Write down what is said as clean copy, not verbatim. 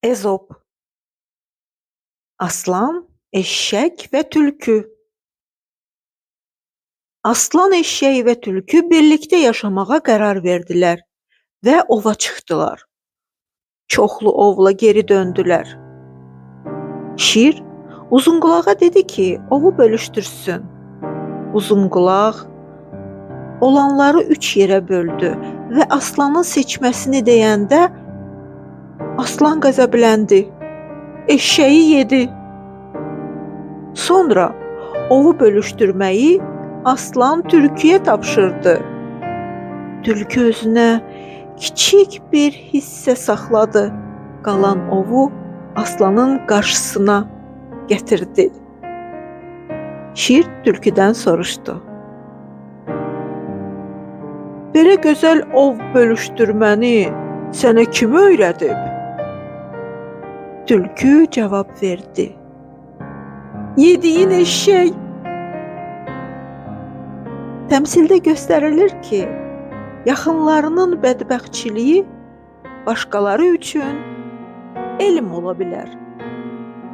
Ezop, aslan, eşek və tülkü. Aslan, eşək və tülkü birlikdə yaşamağa qərar verdilər və ova çıxdılar. Çoxlu ovla geri döndülər. Şir Uzunqulağa dedi ki, ovu bölüşdürsün. Uzunqulaq olanları 3 yerə böldü və aslanın seçməsini deyəndə aslan qəzəbləndi. Eşşəyi yedi. Sonra ovu bölüşdürməyi aslan tülküyə tapşırdı. Tülkü özünə kiçik bir hissə saxladı. Qalan ovu aslanın qarşısına gətirdi. Şir tülküdən soruşdu. Belə gözəl ov bölüşdürməni sənə kim öyrədib? Tülkü cavab verdi. Yediyin eşək. Təmsildə göstərilir ki, yaxınlarının bədbəxtçiliyi başqaları üçün elm ola bilər.